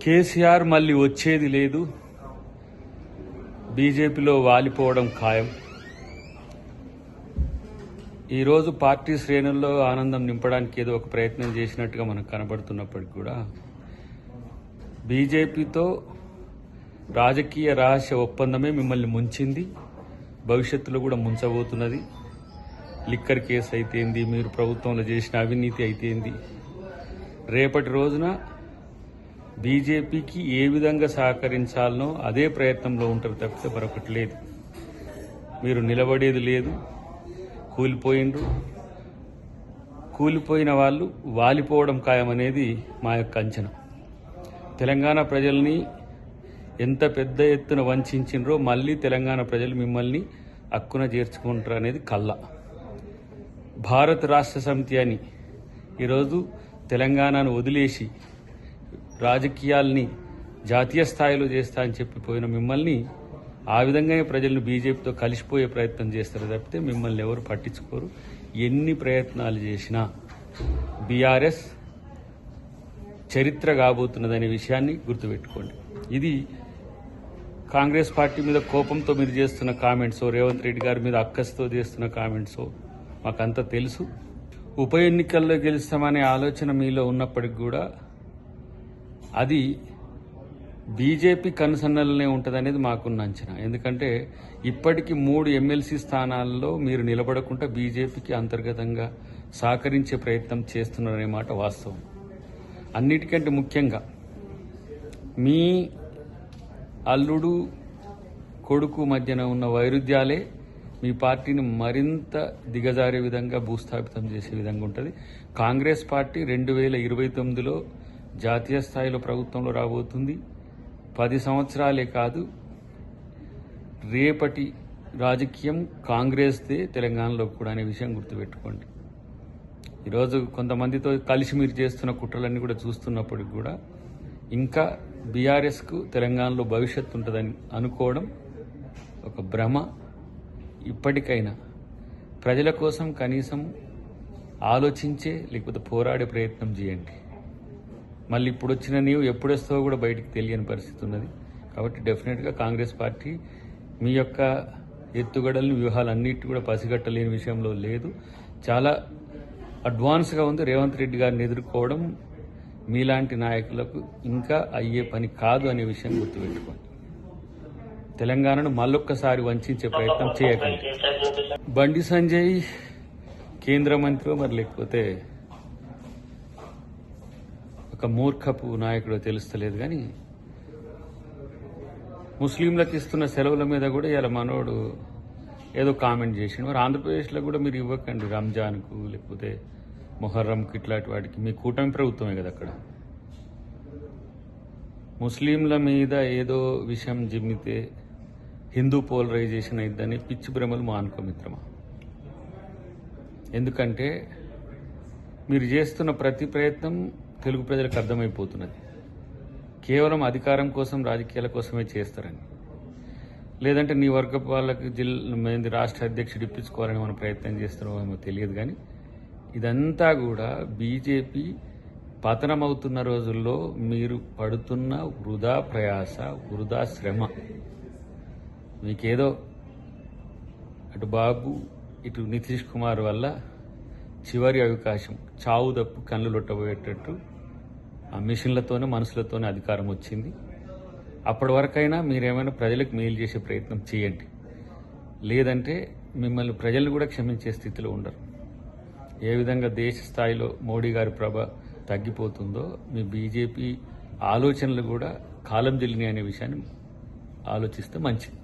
కేసీఆర్ మళ్ళీ వచ్చేది లేదు, బీజేపీలో వాలిపోవడం ఖాయం. ఈరోజు పార్టీ శ్రేణుల్లో ఆనందం నింపడానికి ఏదో ఒక ప్రయత్నం చేసినట్టుగా మనకు కనబడుతున్నప్పటికీ కూడా బీజేపీతో రాజకీయ రహస్య ఒప్పందమే మిమ్మల్ని ముంచింది, భవిష్యత్తులో కూడా ముంచబోతున్నది. లిక్కర్ కేసు అయితేంది, మీరు ప్రభుత్వంలో చేసిన అవినీతి అయితేంది, రేపటి రోజున బీజేపీకి ఏ విధంగా సహకరించాలనో అదే ప్రయత్నంలో ఉంటారు తప్పితే మరొకటి లేదు. మీరు నిలబడేది లేదు, కూలిపోయిన వాళ్ళు వాలిపోవడం ఖాయమనేది మా యొక్క అంచనా. తెలంగాణ ప్రజల్ని ఎంత పెద్ద ఎత్తున వంచిండ్రో మళ్ళీ తెలంగాణ ప్రజలు మిమ్మల్ని అక్కున చేర్చుకుంటారు అనేది కల్లా. భారత రాష్ట్ర సమితి అని ఈరోజు తెలంగాణను వదిలేసి రాజకీయాల్ని జాతీయ స్థాయిలో చేస్తా అని చెప్పిపోయిన మిమ్మల్ని ఆ విధంగానే ప్రజలను బీజేపీతో కలిసిపోయే ప్రయత్నం చేస్తారు తప్పితే మిమ్మల్ని ఎవరు పట్టించుకోరు. ఎన్ని ప్రయత్నాలు చేసినా బీఆర్ఎస్ చరిత్ర కాబోతున్నదనే విషయాన్ని గుర్తుపెట్టుకోండి. ఇది కాంగ్రెస్ పార్టీ మీద కోపంతో మీరు చేస్తున్న కామెంట్సో, రేవంత్ రెడ్డి గారి మీద అక్కస్తో చేస్తున్న కామెంట్సో మాకంతా తెలుసు. ఉప ఎన్నికల్లో గెలుస్తామనే ఆలోచన మీలో ఉన్నప్పటికి కూడా అది బీజేపీ కనుసన్నలనే ఉంటుందనేది మాకున్న అంచనా. ఎందుకంటే ఇప్పటికీ 3 ఎమ్మెల్సీ స్థానాల్లో మీరు నిలబడకుండా బీజేపీకి అంతర్గతంగా సహకరించే ప్రయత్నం చేస్తున్నారనే మాట వాస్తవం. అన్నిటికంటే ముఖ్యంగా మీ అల్లుడు కొడుకు మధ్యన ఉన్న వైరుధ్యాలే మీ పార్టీని మరింత దిగజారే విధంగా భూస్థాపితం చేసే విధంగా ఉంటుంది. కాంగ్రెస్ పార్టీ 2029లో జాతీయ స్థాయిలో ప్రభుత్వంలో రాబోతుంది. 10 సంవత్సరాలే కాదు, రేపటి రాజకీయం కాంగ్రెస్దే తెలంగాణలో కూడా అనే విషయం గుర్తుపెట్టుకోండి. ఈరోజు కొంతమందితో కలిసి మీరు చేస్తున్న కుట్రలన్నీ కూడా చూస్తున్నప్పటికి కూడా ఇంకా బీఆర్ఎస్కు తెలంగాణలో భవిష్యత్తు ఉంటుందని అనుకోవడం ఒక భ్రమ. ఇప్పటికైనా ప్రజల కోసం కనీసం ఆలోచించే లేకపోతే పోరాడే ప్రయత్నం చేయండి. మళ్ళీ ఇప్పుడు వచ్చిన నీవు ఎప్పుడు వస్తావో కూడా బయటికి తెలియని పరిస్థితి ఉన్నది. కాబట్టి డెఫినెట్గా కాంగ్రెస్ పార్టీ మీ యొక్క ఎత్తుగడలను వ్యూహాలన్నిటి కూడా పసిగట్టలేని విషయంలో లేదు, చాలా అడ్వాన్స్గా ఉంది. రేవంత్ రెడ్డి గారిని ఎదుర్కోవడం మీలాంటి నాయకులకు ఇంకా అయ్యే పని కాదు అనే విషయం గుర్తుపెట్టుకోండి. తెలంగాణను మళ్ళొక్కసారి వంచే ప్రయత్నం చేయకండి. బండి సంజయ్ కేంద్ర మంత్రి మరి లేకపోతే ఒక మూర్ఖపు నాయకుడో తెలుస్తలేదు, కానీ ముస్లింలకు ఇస్తున్న సెలవుల మీద కూడా ఇలా మనోడు ఏదో కామెంట్ చేసిండు. మరి ఆంధ్రప్రదేశ్లో కూడా మీరు ఇవ్వకండి, రంజాన్కు లేకపోతే మొహర్రంకు ఇట్లాంటి వాటికి. మీ కూటమి ప్రభుత్వమే కదా అక్కడ. ముస్లింల మీద ఏదో విషయం జిమ్మితే హిందూ పోలరైజేషన్ అయిద్దని పిచ్చి భ్రమలు మానుకో మిత్రమా. ఎందుకంటే మీరు చేస్తున్న ప్రతి ప్రయత్నం తెలుగు ప్రజలకు అర్థమైపోతున్నది. కేవలం అధికారం కోసం, రాజకీయాల కోసమే చేస్తారని, లేదంటే నీ వర్గపు వాళ్ళకి రాష్ట్ర అధ్యక్షుడు ఇప్పించుకోవాలని మనం ప్రయత్నం చేస్తున్నామో తెలియదు. కానీ ఇదంతా కూడా బీజేపీ పతనమవుతున్న రోజుల్లో మీరు పడుతున్న వృధా ప్రయాస, వృధా శ్రమ. మీకేదో అటు బాబు ఇటు నితీష్ కుమార్ వల్ల చివరి అవకాశం, చావు తప్పు కళ్ళు లొట్టబోయేటట్టు ఆ మిషన్లతోనే మనుషులతోనే అధికారం వచ్చింది. అప్పటి వరకైనా మీరేమైనా ప్రజలకు మేలు చేసే ప్రయత్నం చేయండి, లేదంటే మిమ్మల్ని ప్రజలు కూడా క్షమించే స్థితిలో ఉండరు. ఏ విధంగా దేశ స్థాయిలో మోడీ గారి ప్రభ తగ్గిపోతుందో మీ బీజేపీ ఆలోచనలు కూడా కాలం చెల్లినాయి అనే విషయాన్ని ఆలోచిస్తే మంచిది.